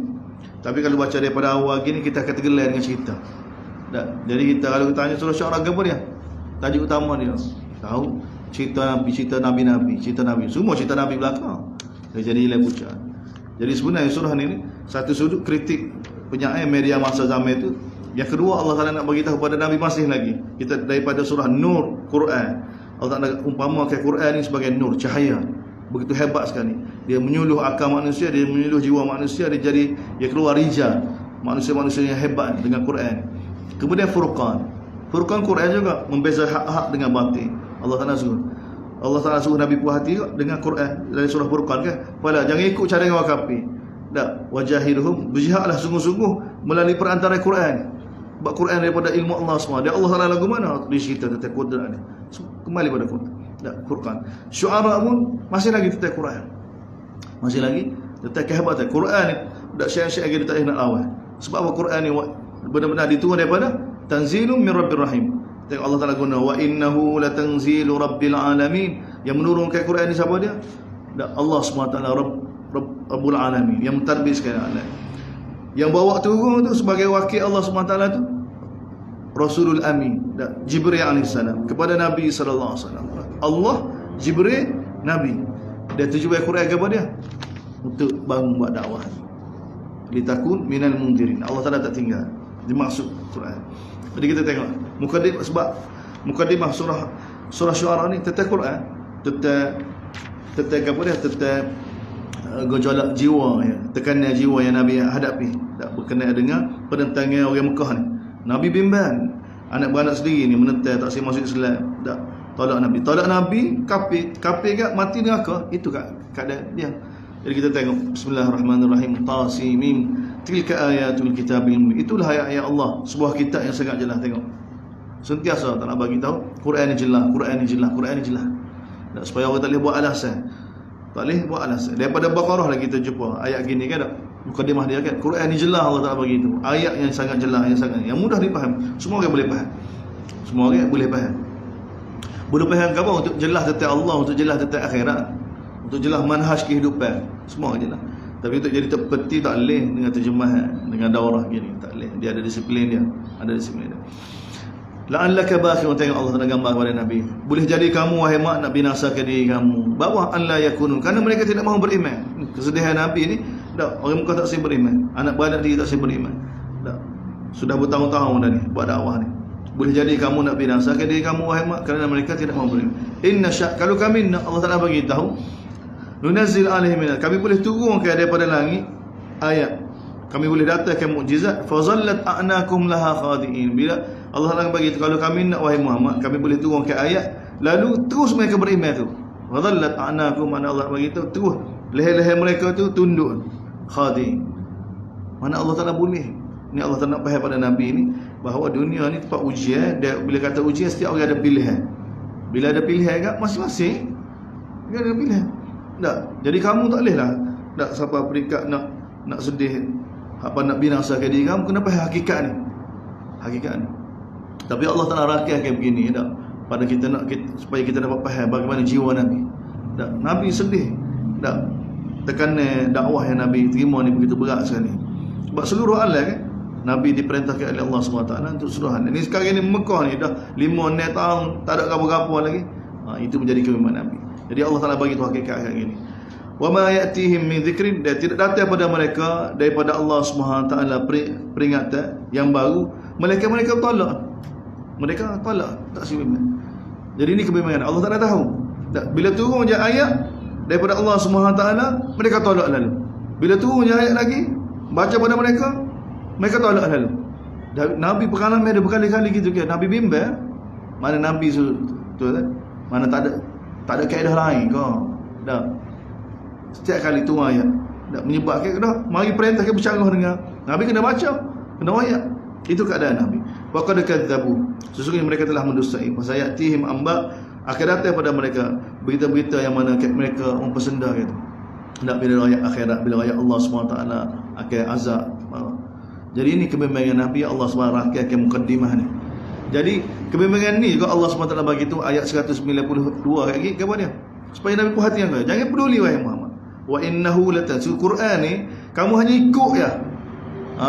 Tapi kalau baca daripada awal gini, kita akan tergelar dengan cerita. Jadi kita kalau tanya surah Syu'ara apa dia? Tajuk utama dia tahu cerita Nabi, cerita Nabi, semua cerita Nabi belakang. Jadi nilai pucat. Jadi sebenarnya surah ni satu sudut kritik penyair media masa zaman itu. Yang kedua, Allah Taala nak bagi tahu pada Nabi masih lagi. Kita daripada surah Nur Quran, Allah Taala umpamakan Quran ni sebagai nur, cahaya. Begitu hebat sekali. Dia menyuluh akal manusia, dia menyuluh jiwa manusia, dia keluar rijal, manusia-manusia yang hebat dengan Quran. Kemudian Furqan Quran juga membeza hak-hak dengan batil. Allah Taala suruh Nabi puas hati dengan Quran dari surah Furqan kan. Pada jangan ikut cara orang kafir. Wajahirhum, berjihadlah sungguh-sungguh melalui perantara Quran. Sebab Quran daripada ilmu Allah semua. Dia Allah Taala lagu mana di cerita tentang Quran ni. Kembali pada Quran. Syu'ara pun masih lagi tentang Quran. Masih lagi tentang kehebatan Quran ni. Tak syiar-syiar lagi tak nak lawan. Sebab apa Quran ni benar-benar diturun daripada tanzilun min rabbir rahim. Tengok Allah Taala guna wa innahu latanzilu rabbil alamin. Yang menurunkan Quran ni siapa dia? Allah SWT, Rabbul alamin, yang mentadbir sekalian alam. Yang bawa turun tu sebagai wakil Allah SWT tu Rasulul Amin, Jibril alaihissalam kepada Nabi sallallahu alaihi wasallam. Allah, Jibril, Nabi. Dia tujuan Quran kepada dia untuk bangun buat dakwah. Litakun minal mundirin. Allah Taala tak tinggal. Dimaksud Quran. Jadi kita tengok mukadimah, sebab mukadimah surah Syu'ara ni tentang Quran, tentang apa dia, tentang gejolak jiwa ya, tekanan jiwa yang Nabi hadapi, tak berkenaan dengan penentangan orang Mekah ni. Nabi bimbang anak beranak sendiri ni menentang tak saya masuk Islam, tak tolak Nabi, kafir kat mati neraka. Itu keadaan dia. Jadi kita tengok bismillahirrahmanirrahim, Tasimim, tilka ayatul kitabil mubin. Itulah ayat-ayat Allah, sebuah kitab yang sangat jelas. Tengok, sentiasa tak nak bagi tahu Quran ni jelas, Quran ni jelas, Quran ni jelas. Tak, supaya orang tak boleh buat alasan. Tak boleh buat alasan. Daripada Baqarah lagi kita jumpa ayat gini kan, tak? Mukadimah dia kan, Quran ni jelas, Allah Taala bagi itu. Ayat yang sangat jelas, yang mudah dipaham. Semua orang boleh faham. Semua orang boleh faham. Boleh faham ke apa? Untuk jelas tentang Allah, untuk jelas tentang akhirat, untuk jelas manhaj kehidupan. Semua jelas. Tapi untuk jadi terpeti tak boleh dengan terjemahan, dengan daurah gini, tak boleh. Dia ada disiplin dia, ada disiplin dia. La'allaka bakhirun, tengok Allah Taala gambar kepada Nabi. Boleh jadi kamu wahai mak nak binasakan diri kamu. Bawah an la yakunu, kerana mereka tidak mahu beriman. Kesedihan Nabi ni, tak, orang Mekah tak saya beriman. Anak beranak diri tak saya beriman. Tak. Sudah bertahun-tahun dah ni buat dakwah ni. Boleh jadi kamu nak binasakan diri kamu wahai mak, kerana mereka tidak mahu beriman. Inna syak, kalau kami nak, Allah Taala bagi tahu, nunazzil alaihim min, kami boleh turunkan daripada langit ayat, kami boleh datangkan mukjizat, fazallat a'nakum laha khadi'in. Bila Allah Taala bagi kalau kami nak wahai Muhammad, kami boleh turunkan ayat, lalu terus mereka beriman tu. Fazallat a'nakum, mana Allah bagi tu terus leher-leher mereka tu tunduk, khadi'. Mana Allah Taala boleh. Ni Allah Taala nak faham pada Nabi ni bahawa dunia ni tempat ujian. Dia bila kata ujian, setiap orang ada pilihan. Bila ada pilihan kat masing-masing, dia ada pilihan. Tak. Jadi kamu tak boleh lah tak sampai peringkat nak sedih, apa nak binasakan diri kamu, kena faham hakikat ni. Hakikat ni. Tapi Allah Taala rakyatkan begini tak, pada kita nak supaya kita dapat faham bagaimana jiwa Nabi. Tak, Nabi sedih. Tak, tekanan dakwah yang Nabi terima ni begitu berat sekali. Sebab seluruh alam kan, Nabi diperintahkan oleh Allah SWT untuk seluruh alam. Ni sekarang ni Mekah ni dah 5-6 tahun tak ada apa-apa lagi. Itu menjadi keimanan Nabi. Jadi Allah Taala bagi tu hakikat kayak gini. Wa ma ya'tihim min dzikrin, dan tidak datang pada mereka daripada Allah SWT peringatan yang baru, mereka tolak. Mereka tolak, tak beriman. Jadi ini kebimbangan. Allah Taala tahu. Bila turun je ayat daripada Allah SWT, mereka tolak lalu. Bila turun je ayat lagi, baca pada mereka tolak lalu. Nabi pengalaman ada berkali-kali gitu kan. Nabi bimbang, mana Nabi tu kan? Mana tak ada kaedah lain kau. Dah. Setiap kali tu ayat, Tak menyebabkan dah mari perintah ke bercanggah dengan Nabi, kena baca, kena ayat. Itu keadaan Nabi. Wa qad kadzabu, sesungguhnya mereka telah mendustai. Fasayatihim amba, akan datang pada mereka berita-berita yang mana mereka mempersenda gitu. Nak bila ayat akhirat, bila ayat Allah SWT akan azab. Jadi ini kebimbangan Nabi, Allah SWT akan mukaddimah ni. Jadi kebimbangan ni juga Allah SWT bagi tu ayat 192 lagi ke apa dia? Supaya Nabi perhatian kau. Jangan peduli wahai Muhammad. Wa innahu latanzil Quran ni kamu hanya ikut ya.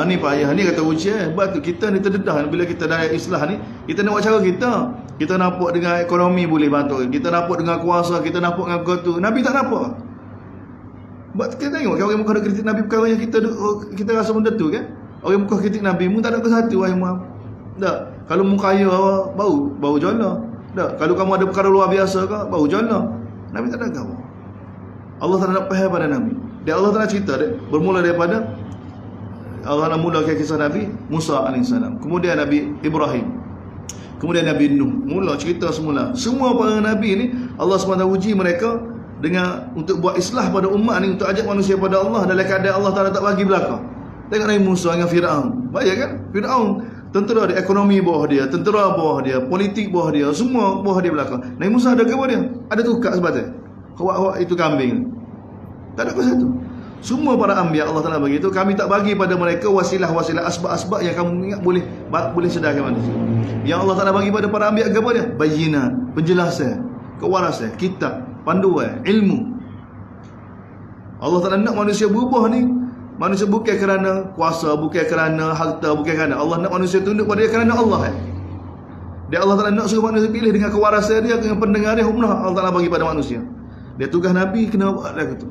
Ni payah ni kata ujian. Sebab tu kita ni terdedah bila kita dah Islah ni, kita nak buat cara kita. Kita nampak dengan ekonomi boleh bantu. Kita nampak dengan kuasa, kita nampak dengan kau tu. Nabi tak nampak. Sebab kita tengok orang muka nak kritik Nabi perkara yang kita rasa benda tu kan. Orang muka kritik Nabi mu tak ada ke satu wahai Muhammad. Tak. Kalau mu kaya bau jala. Tak. Kalau kamu ada perkara luar biasa ke, bau jala. Nabi tak ada kau. Allah tak nak faham pada Nabi. Dia Allah tak nak cerita dia bermula daripada Allah nak mulakan kisah Nabi Musa AS, kemudian Nabi Ibrahim, kemudian Nabi Nuh. Mula cerita semula. Semua para Nabi ni Allah SWT uji mereka dengan untuk buat islah pada umat ni, untuk ajak manusia pada Allah dalam keadaan Allah Ta'ala tak bagi belakang. Tengok Nabi Musa dengan Fir'aun. Baik kan? Fir'aun tentera dia, ekonomi bawah dia, tentera bawah dia, politik bawah dia, semua bawah dia belakang. Nabi Musa ada ke bawah dia? Ada tukar sebabnya. Hawak itu kambing. Tak ada ke satu. Semua para anbiya Allah Ta'ala bagi itu, kami tak bagi pada mereka wasilah-wasilah, asbab-asbab yang kamu ingat boleh sedarkan manusia. Yang Allah Ta'ala bagi pada para anbiya kepada dia, bayyinat, penjelasan, kewarasan, kitab, panduan, ilmu. Allah Ta'ala nak manusia berubah ni. Manusia bukan kerana kuasa, bukan kerana harta, bukan kerana Allah nak manusia tunduk pada dia kerana Allah. Dia Allah Ta'ala nak suruh manusia pilih dengan kewarasan dia, dengan pendengar dia, humnah Allah Ta'ala bagi pada manusia. Dia tugas Nabi kena buat dah gitu.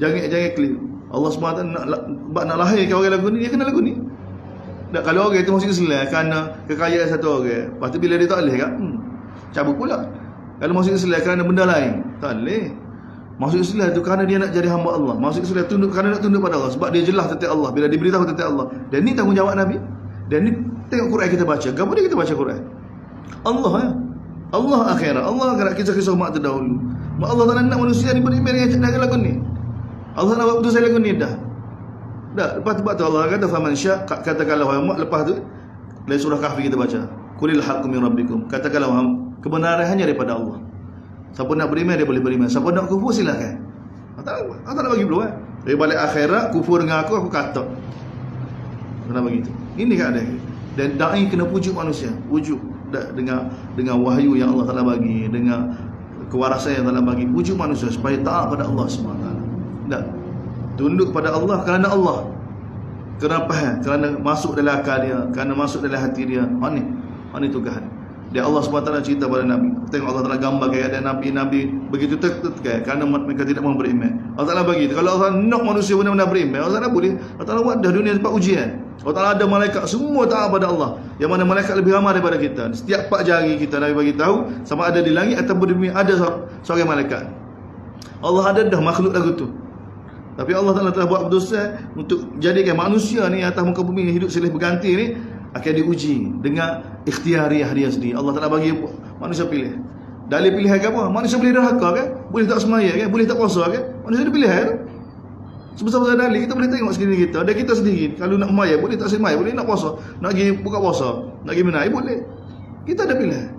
Jangan keliru. Allah SWT nak lahirkan orang lagu ni, dia kena lagu ni. Tak, kalau orang itu masuk Islam kerana kekayaan satu orang, lepas tu bila dia tak boleh kan, cabut pula. Kalau masuk Islam kerana benda lain, tak boleh. Masuk Islam itu kerana dia nak jadi hamba Allah. Masuk Islam tunduk kerana nak tunduk pada Allah, sebab dia jelas tentang Allah bila diberitahu tentang Allah. Dan ni tanggungjawab Nabi. Dan ni tengok Quran kita baca. Gapo dia kita baca Quran? Allah ya. Allah akhirat. Allah akhirat kisah-kisah umat terdahulu. Allah Ta'ala nak manusia ni beriman dengan lagu ni. Allah nak buat putus lagu ni dah. Lepas tu Allah kata faman sya, katakanlah wahai umat, lepas tu dari surah Kahfi kita baca. Qulil haqqu min rabbikum. Katakanlah kebenaran hanya daripada Allah. Siapa nak beriman dia boleh beriman. Siapa nak kufur silakan. Allah tak bagi belum Dari balik akhirat kufur dengan aku kata. Kenapa begitu? Ini keadaan. Dan dai kena pujuk manusia. Pujuk dengan wahyu yang Allah Taala bagi, dengan kewarasan yang Allah bagi. Pujuk manusia supaya taat pada Allah SWT. Tak. Tunduk pada Allah kerana Allah. Kerana faham, kerana masuk dalam akal dia, kerana masuk dalam hati dia. Ini tugas dia. Allah SWT cerita pada Nabi. Tengok Allah Ta'ala gambar keadaan Nabi begitu tertekan kerana mereka tidak mau beriman. Allah Ta'ala bagi itu. Kalau Allah nak manusia benar-benar beriman, Allah Ta'ala boleh. Allah Ta'ala buat dah dunia tempat ujian. Allah Ta'ala ada malaikat, semua taat pada Allah. Yang mana malaikat lebih ramai daripada kita. Setiap 4 jari kita Nabi bagi tahu, sama ada di langit atau di bumi ada seorang malaikat. Allah ada dah makhluk lagu tu. Tapi Allah Ta'ala telah buat dosa untuk jadikan manusia ni atas muka bumi ni hidup silih berganti ni akan diuji dengan ikhtiariah dia sendiri. Allah Ta'ala bagi manusia pilih. Dalil pilihan ke apa? Manusia boleh derhaka kan? Boleh tak semaya kan? Boleh tak puasa kan? Manusia ada pilihan tu. Sebesar-besar dalil kita boleh tengok sekeliling kita. Dan kita sendiri kalau nak semaya boleh, tak semaya boleh, nak puasa, nak pergi buka puasa, nak pergi menai boleh. Kita ada pilihan.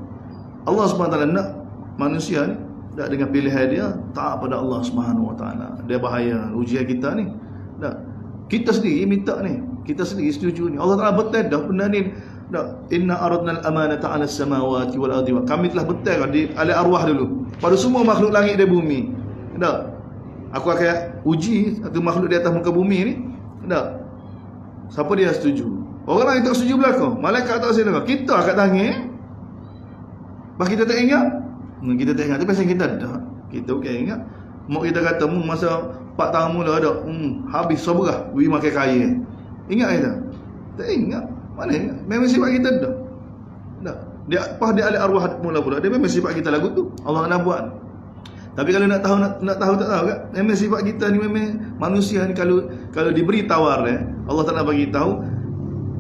Allah SWT nak manusia ni tak dengan pilihan dia taat pada Allah SWT. Dia bahaya ujian kita ni. Tak. Kita sendiri minta ni. Kita sendiri setuju ni. Allah Ta'ala betul dah benda ni. Inna aradna al-amanata 'ala as-samawati wal ardi. Kami telah betul di alam arwah dulu. Pada semua makhluk langit dan bumi. Tak. Aku akan uji satu makhluk di atas muka bumi ni. Tak. Siapa dia setuju? Orang lain tak setuju belakang. Malaikat tak setuju. Kita akan tangis. Bah kita tak ingat. Kita tak ingat. Tapi pasal kita dah. Kita bukan ingat. Mak kita kata masa 4 tahun mula ada habis soberah we makan kaya. Ingat kita? Tak ingat. Mana ingat? Memang sifat kita dah. Tak. Dia apa dia alih arwah mula pula. Dia memang sifat kita lagu tu. Allah nak buat. Tapi kalau nak tahu tak tahu kan? Memang sifat kita ni memang manusia ni kalau diberi tawar Allah tak nak bagi tahu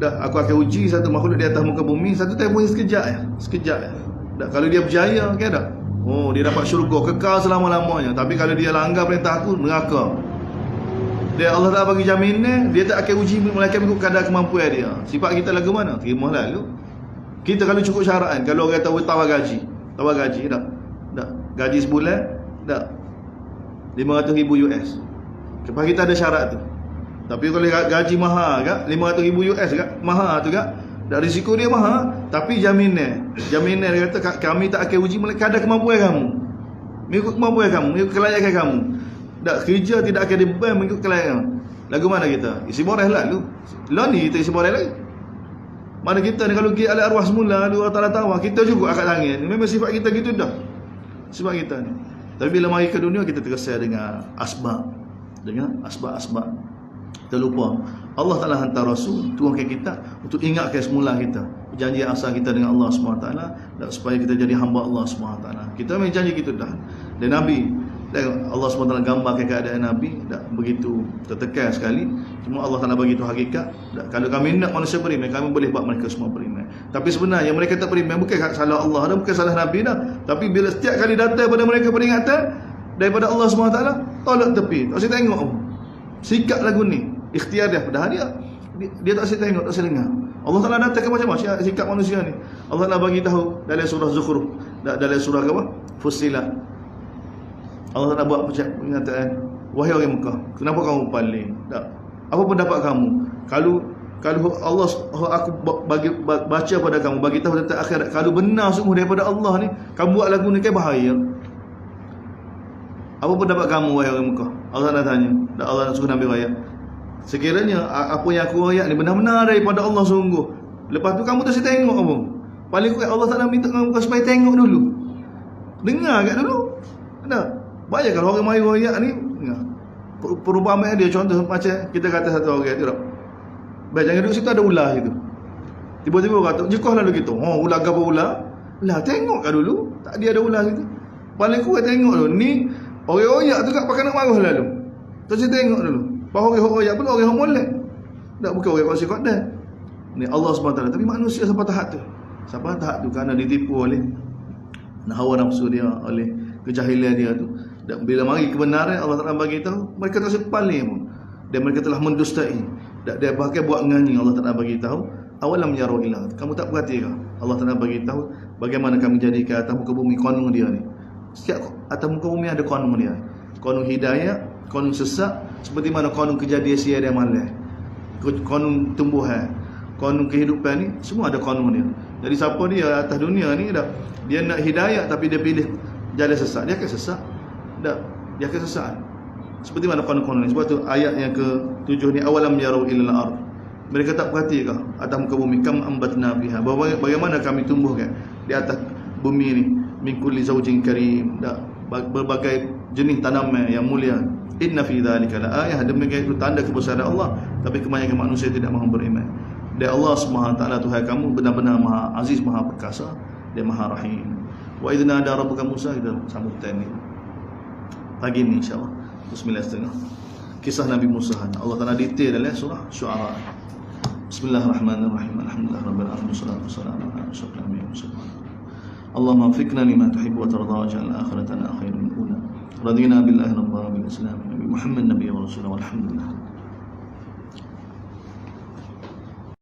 aku akan uji satu makhluk di atas muka bumi satu tempoh sekejap ya. Sekejap ya. Tak, kalau dia berjaya kan tak? Oh, dia dapat syurga kekal selama-lamanya. Tapi kalau dia langgar perintah aku, neraka. Dia Allah tak bagi jaminan, dia tak akan uji malaikat mengikut kadar kemampuan dia. Sifat kita lagu mana? Terima lalu. Kita kalau cukup syarat kan, kalau orang tahu tawar gaji tak? Tak. Gaji sebulan tak. 500,000 US. Lepas kita ada syarat tu. Tapi kalau gaji mahal kan, 500,000 US kan, mahal tu kan. Tak risiko dia mahal, tapi jaminan dia kata kami tak akan uji malaikat kadar kemampuan kamu. Mengikut kemampuan kamu, mengikut kelayakan kamu. Tak kerja tidak akan dibeban mengikut kelayakan. Lagu mana kita? Isi boreh lalu. Lah ni kita isi boreh lagi. Mana kita ni kalau kita ala arwah semula, Allah Taala tahu, kita juga akad langit. Memang sifat kita gitu dah. Sifat kita ni. Tapi bila mari ke dunia kita terkesan dengan asbab. Dengan asbab-asbab. Kita lupa Allah Taala hantar Rasul turunkan kita untuk ingatkan semula kita perjanjian asal kita dengan Allah SWT, dan supaya kita jadi hamba Allah SWT. Kita memang janji gitu dah. Dan Nabi, dan Allah SWT gambarkan keadaan Nabi tak begitu tertekan sekali. Cuma Allah Taala bagi itu hakikat. Tak, kalau kami nak manusia beriman, kami boleh buat mereka semua beriman. Tapi sebenarnya mereka tak beriman bukan salah Allah dan bukan salah Nabi dah. Tapi bila setiap kali datang pada mereka peringatan daripada Allah SWT, tolak tepi. Tak usah tengok. Sikap lagu ni ikhtiar dia, padahal dia tak usah tengok, tak usah dengar. Allah Taala datang macam-macam sikap manusia ni. Allah Taala bagi tahu dalam surah Zukhruf, dalam surah apa? Fussilat. Allah Taala buat pernyataan, wahai orang Mekah, kenapa kamu paling? Tak. Apa pendapat kamu? Kalau Allah aku bagi baca pada kamu, bagi tahu tentang akhirat, kalau benar sungguh daripada Allah ni, kamu buat lagu ni kan bahaya. Apa pendapat kamu wahai orang Mekah? Allah Taala tanya. Dan Allah suruh Nabi raya, sekiranya apa yang aku ayat ni benar-benar daripada Allah sungguh, lepas tu kamu tak tengok apa? Paling kuat Allah Taala minta kamu supaya tengok dulu. Dengar kat dulu. Tak. Banyak kalau orang mari ayat ni, perumpamaan dia contoh macam kita kata satu orang tu tak. Baik, jangan duduk situ ada ular situ. Tiba-tiba kata, "Jikoh lalu gitu." Oh, ular ke apa ular? Lah tengok kat dulu, tak dia ada ular situ. Paling kuat tengok dulu. Ni orang oyak tu kat pakai nak marah lalu. Tak tengok dulu. Bahawa orang oyak pun orang molek. Tak, bukan orang pasal qadan. Ni Allah SWT. Tapi manusia sampai tahap tu. Sampai tahap tu kerana ditipu oleh hawa nafsu dia, oleh kejahilan dia tu. Dan bila mari kebenaran Allah Taala bagi tahu, mereka tak sepaling pun. Dan mereka telah mendustai. Dan dia bahkan buat nganyi. Allah Taala bagi tahu, awalam yarau ila. Kamu tak perhati ke? Allah Taala bagi tahu bagaimana kami jadikan atas muka bumi konung dia ni. Setiap atas muka bumi ada konung dia. Konung hidayah, konung sesat, seperti mana konung kejadian siang dan malam. Konung tumbuhan, konung kehidupan ni, semua ada konung dia. Jadi siapa dia atas dunia ni dah, dia nak hidayah tapi dia pilih jalan sesat, dia akan sesat. Tak, dia akan sesat. Seperti mana konun-konun ni. Sebab tu ayat yang ke-7 ni, awalam yarau ilal ard. Mereka tak perhati ke atas muka bumi, kam ambatna biha, bagaimana kami tumbuhkan di atas bumi ni, min kulli zawjin karim, berbagai jenis tanaman yang mulia. Inna fi dzalika la ayah, demikian itu tanda kebesaran Allah. Tapi kebanyakan manusia tidak mahu beriman. Dan Allah SWT Tuhan kamu benar-benar Maha Aziz, Maha Perkasa dan Maha Rahim. Wa idna ada rabbuka Musa, kita sambutan ni pagi ni insya-Allah. 9:30 kisah Nabi Musa. Allah Taala detail dalam surah Syu'ara. Bismillahirrahmanirrahim. Alhamdulillahirabbil alamin. Wassalatu wassalamu ala asyrafil anbiya'i wal mursalin. Allahumma waffiqna lima tuhibbu wa tarda waj'al akhiratana khairan min ula. Radina billahi rabbil alamin. Nabi Muhammad nabiyyu wa rasulullah walhamdulillah.